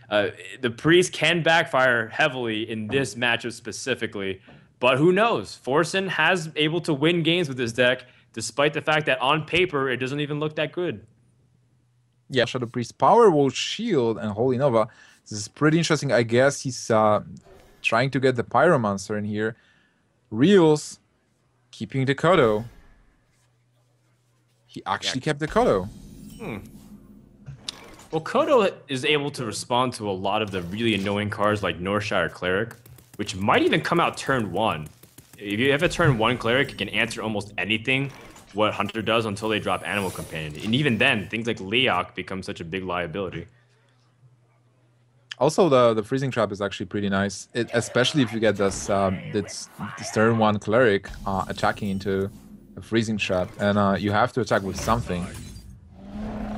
The Priest can backfire heavily in this matchup specifically, but who knows? Forsen has able to win games with this deck, despite the fact that on paper it doesn't even look that good. Yeah, Shadow Priest Power will shield and Holy Nova. This is pretty interesting. I guess he's trying to get the Pyromancer in here. Realz keeping the Kodo. He actually kept the Kodo. Well, Kodo is able to respond to a lot of the really annoying cards like Northshire Cleric, which might even come out turn 1. If you have a turn 1 Cleric, it can answer almost anything what Hunter does until they drop Animal Companion. And even then, things like Leok become such a big liability. Also, the freezing trap is actually pretty nice, especially if you get this turn 1 Cleric attacking into a freezing trap, and you have to attack with something.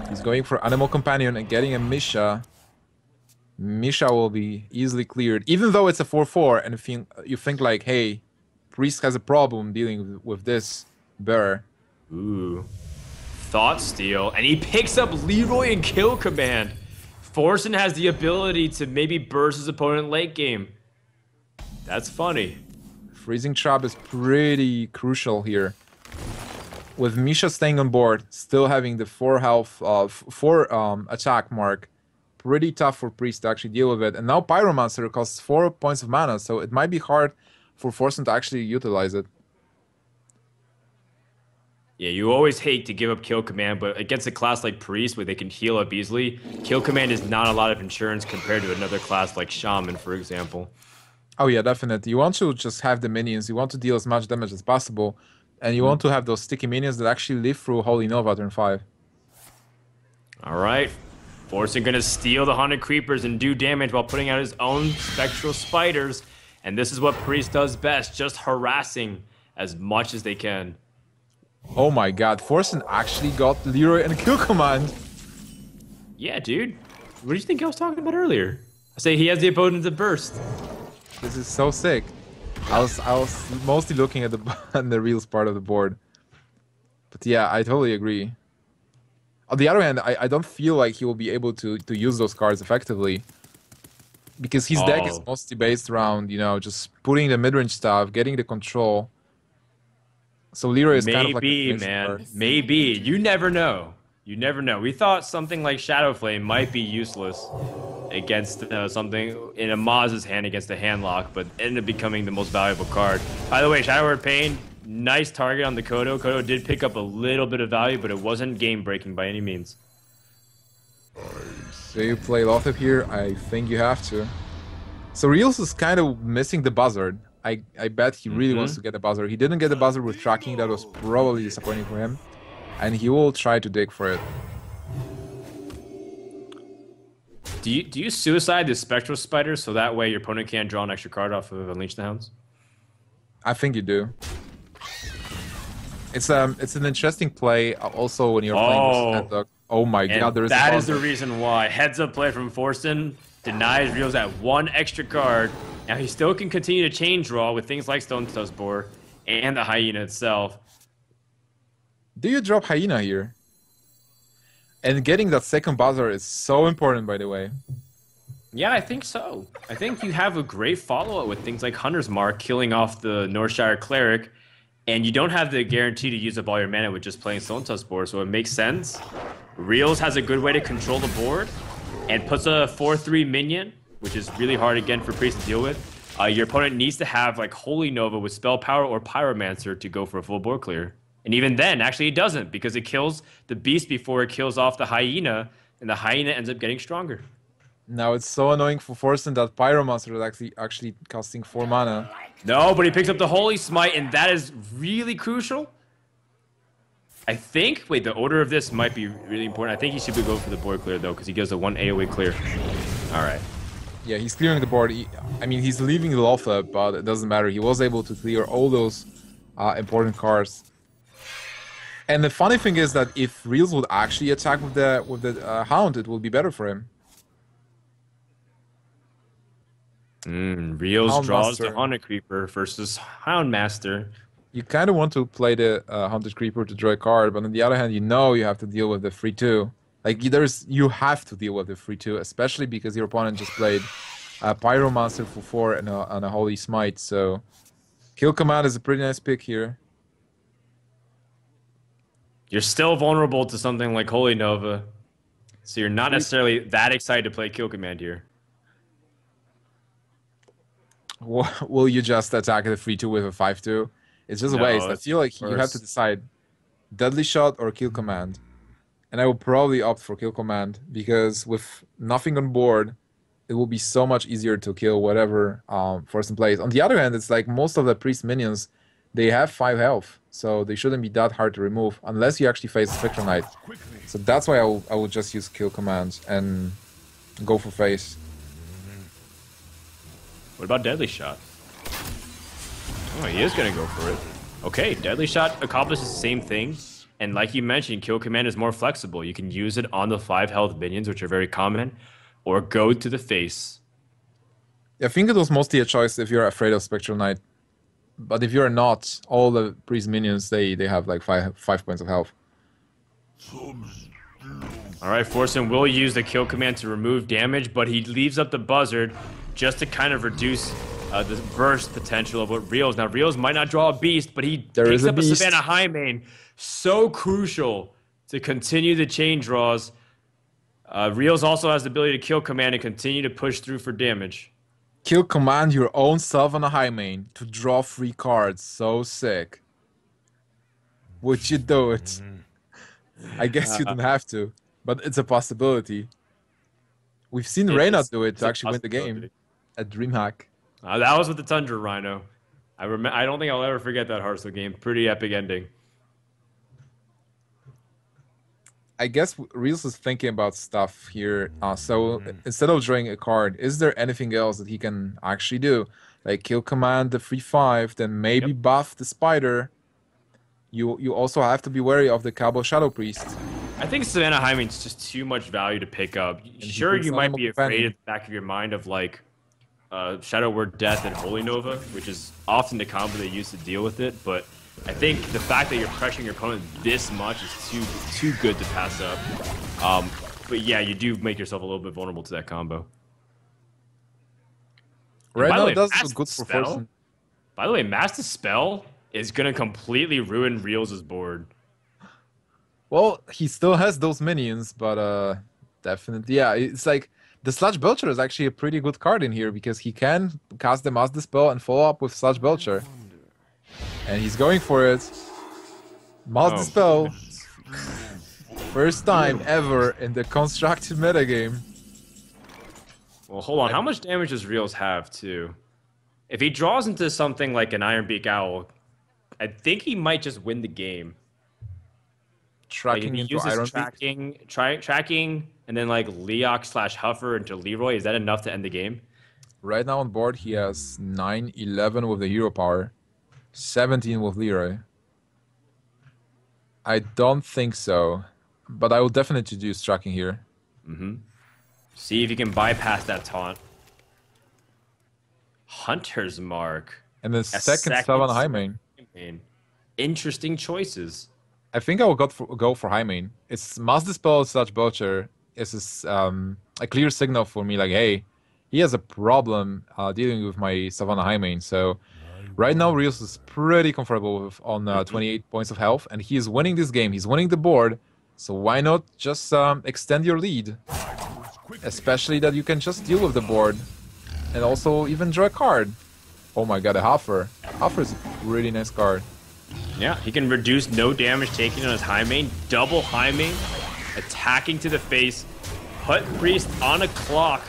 He's going for Animal Companion and getting a Misha. Misha will be easily cleared, even though it's a 4/4, and you think like, hey, Priest has a problem dealing with this bear. Ooh. Thought Steal, and he picks up Leroy and Kill Command. Forsen has the ability to maybe burst his opponent late game. That's funny. Freezing Trap is pretty crucial here. With Misha staying on board, still having the 4 health of 4 attack mark, pretty tough for Priest to actually deal with it. And now Pyromancer costs 4 points of mana, so it might be hard for Forsen to actually utilize it. Yeah, you always hate to give up Kill Command, but against a class like Priest, where they can heal up easily, Kill Command is not a lot of insurance compared to another class like Shaman, for example. Oh yeah, definitely. You want to just have the minions, you want to deal as much damage as possible, and you want to have those sticky minions that actually live through Holy Nova turn 5. Alright, Forsen gonna steal the Haunted Creepers and do damage while putting out his own Spectral Spiders, and this is what Priest does best, just harassing as much as they can. Oh my god, Forsen actually got Leroy and Kill Command. Yeah, dude. What do you think I was talking about earlier? I say he has the opponent to burst. This is so sick. I was mostly looking at the at the Realz part of the board. But yeah, I totally agree. On the other hand, I don't feel like he will be able to use those cards effectively. Because his deck is mostly based around, you know, just putting the mid-range stuff, getting the control. So Leroy is kind of like Maybe, man. Maybe. You never know. You never know. We thought something like Shadow Flame might be useless against something in a Maz's hand against a handlock, but ended up becoming the most valuable card. By the way, Shadow Word Pain, nice target on the Kodo. Kodo did pick up a little bit of value, but it wasn't game-breaking by any means. So you play Lothep here? I think you have to. So Realz is kind of missing the buzzard. I bet he really wants to get a buzzard. He didn't get the buzzard with tracking. That was probably disappointing for him. And he will try to dig for it. Do you suicide the Spectral Spider so that way your opponent can't draw an extra card off of Unleash the Hounds? I think you do. It's an interesting play also when you're playing with Heads. Oh my god, there is that is the reason why. Heads up play from Forsen denies Realz that 1 extra card. Now he still can continue to chain draw with things like Stone Boar and the Hyena itself. Do you drop Hyena here? And getting that second buzzer is so important, by the way. Yeah, I think so. I think you have a great follow-up with things like Hunter's Mark, killing off the Northshire Cleric, and you don't have the guarantee to use up all your mana with just playing Stone Boar, so it makes sense. Realz has a good way to control the board, and puts a 4/3 minion, which is really hard again for Priest to deal with. Your opponent needs to have like Holy Nova with Spell Power or Pyromancer to go for a full board clear. And even then, actually it doesn't, because it kills the beast before it kills off the Hyena, and the Hyena ends up getting stronger. Now it's so annoying for Forsen that Pyromancer is actually costing 4 mana. No, but he picks up the Holy Smite, and that is really crucial. I think, wait, the order of this might be really important. I think he should go for the board clear, though, because he gives a 1 AoE clear. All right. Yeah, he's clearing the board. I mean, he's leaving Lothep, but it doesn't matter. He was able to clear all those important cards. And the funny thing is that if Realz would actually attack with the Hound, it will be better for him. Realz draws the Haunted Creeper versus Houndmaster. You kind of want to play the Haunted Creeper to draw a card, but on the other hand, you know you have to deal with the 3/2. Like you have to deal with the 3-2, especially because your opponent just played a Pyromancer for 4 and a Holy Smite. So Kill Command is a pretty nice pick here. You're still vulnerable to something like Holy Nova, so you're not necessarily that excited to play Kill Command here. Will you just attack the 3-2 with a 5-2? It's just a waste. I feel like you have to decide Deadly Shot or Kill Command. And I will probably opt for Kill Command because with nothing on board, it will be so much easier to kill whatever Forsen plays. On the other hand, it's like most of the priest minions, they have 5 health, so they shouldn't be that hard to remove unless you actually face Spectral Knight. So that's why I will just use Kill Command and go for face. What about Deadly Shot? Oh, he is going to go for it. Okay, Deadly Shot accomplishes the same thing. And like you mentioned, Kill Command is more flexible. You can use it on the 5 health minions, which are very common, or go to the face. I think it was mostly a choice if you're afraid of Spectral Knight. But if you're not, all the priest minions, they have like 5 points of health. Alright, Forsen will use the Kill Command to remove damage, but he leaves up the Buzzard just to kind of reduce the burst potential of what Realz. Now, Realz might not draw a beast, but he picks up a Savannah Highmane. So crucial to continue the chain draws. Realz also has the ability to Kill Command and continue to push through for damage. Kill Command your own Savannah Highmane to draw 3 cards. So sick. Would you do it? I guess you don't have to, but it's a possibility. We've seen Reyna do it to actually win the game at DreamHack. That was with the Tundra Rhino. I don't think I'll ever forget that Hearthstone game. Pretty epic ending. I guess Realz is thinking about stuff here. So instead of drawing a card, is there anything else that he can actually do? Like Kill Command the 3/5, then maybe buff the Spider. You also have to be wary of the Cowboy Shadow Priest. I think Savannah Hyman's just too much value to pick up. Sure, you might be afraid at the back of your mind of like Shadow Word Death and Holy Nova, which is often the combo they use to deal with it, but I think the fact that you're pressuring your opponent this much is too good to pass up. But yeah, you do make yourself a little bit vulnerable to that combo. Right now, it does look good for Forsen. By the way, Master Spell is going to completely ruin Realz' board. Well, he still has those minions, but definitely, yeah, it's like the Sludge Belcher is actually a pretty good card in here because he can cast the Master Spell and follow up with Sludge Belcher. And he's going for it. Master Spell. First time ever in the constructed metagame. Well, hold on. How much damage does Realz have, too? If he draws into something like an Ironbeak Owl, I think he might just win the game. Tracking like into Ironbeak? Tracking, and then like Leok/Huffer into Leroy. Is that enough to end the game? Right now on board, he has 9-11 with the hero power. 17 with Leroy. I don't think so, but I will definitely do tracking here. See if you can bypass that taunt. Hunter's Mark. And the second Savannah Highmane. Interesting choices. I think I will go for Highmane. It's Master Spell Sludge Belcher. It's a clear signal for me, like, hey, he has a problem dealing with my Savannah Highmane. So right now, Realz is pretty comfortable on 28 points of health, and he is winning this game. He's winning the board, so why not just extend your lead? Especially that you can just deal with the board, and also even draw a card. Oh my god, a Huffer. Huffer is a really nice card. Yeah, he can reduce no damage taken on his Highmane, double Highmane, attacking to the face, put Priest on a clock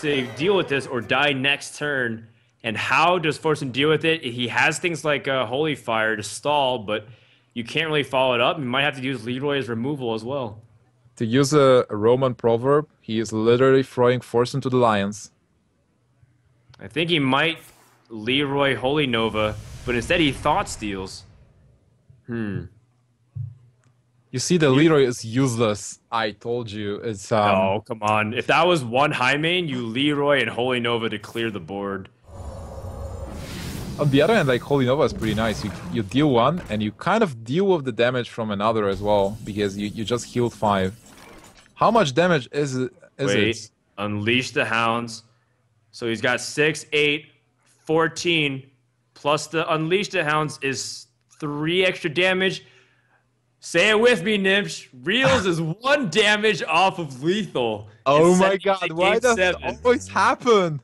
to deal with this or die next turn. And how does Forsen deal with it? He has things like Holy Fire to stall, but you can't really follow it up. You might have to use Leroy's removal as well. To use a Roman proverb, he is literally throwing Forsen to the lions. I think he might Leroy Holy Nova, but instead he Thought Steals. You see, the Leroy is useless. I told you. It's No, come on. If that was one Highmane, you Leroy and Holy Nova to clear the board. On the other hand, like, Holy Nova is pretty nice. You deal one, and you kind of deal with the damage from another as well, because you just healed 5. How much damage is it? Wait, unleash the hounds. So he's got 6, 8, 14, plus the unleash the hounds is 3 extra damage. Say it with me, Nimsh. Realz is 1 damage off of lethal. Oh my god, why does it always happen?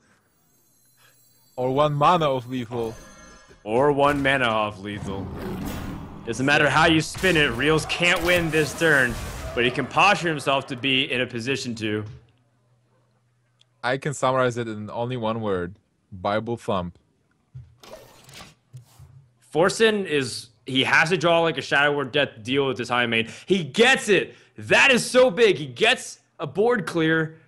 Or 1 mana of lethal. Or 1 mana off lethal. Doesn't matter how you spin it, Realz can't win this turn, but he can posture himself to be in a position to. I can summarize it in only 1 word. Bible thump. Forsen is... He has to draw like a Shadow Word Death to deal with this high main. He gets it! That is so big. He gets a board clear.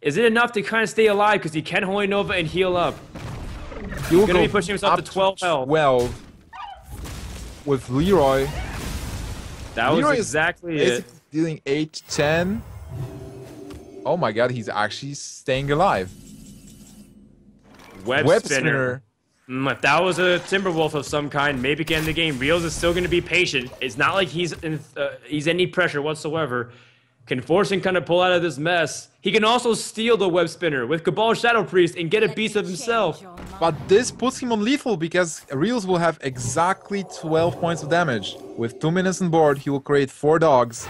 Is it enough to kind of stay alive? Because he can Holy Nova and heal up. He's going to be pushing himself to 12 health. 12 with Leroy. That was exactly it. Dealing 8, 10. Oh my god, he's actually staying alive. Web spinner. If that was a Timberwolf of some kind, maybe get in the game. Realz is still going to be patient. It's not like he's any pressure whatsoever. Can Forsen kind of pull out of this mess? He can also steal the web spinner with Cabal Shadow Priest and get a beast of himself. But this puts him on lethal because Realz will have exactly 12 points of damage. With 2 minutes on board, he will create 4 dogs.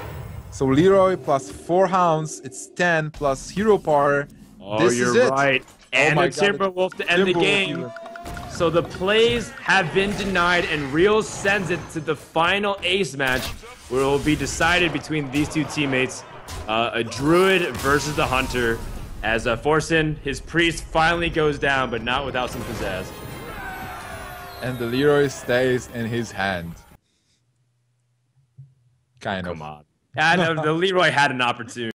So Leroy plus 4 hounds, it's 10 plus hero power. Oh, this you're is it. right. And a Timberwolf to end the game. So the plays have been denied, and Realz sends it to the final ace match, where it will be decided between these 2 teammates, a Druid versus the Hunter, as Forsen, his priest, finally goes down, but not without some pizzazz. And the Leroy stays in his hand. Kind of. Come on. Yeah, the Leroy had an opportunity.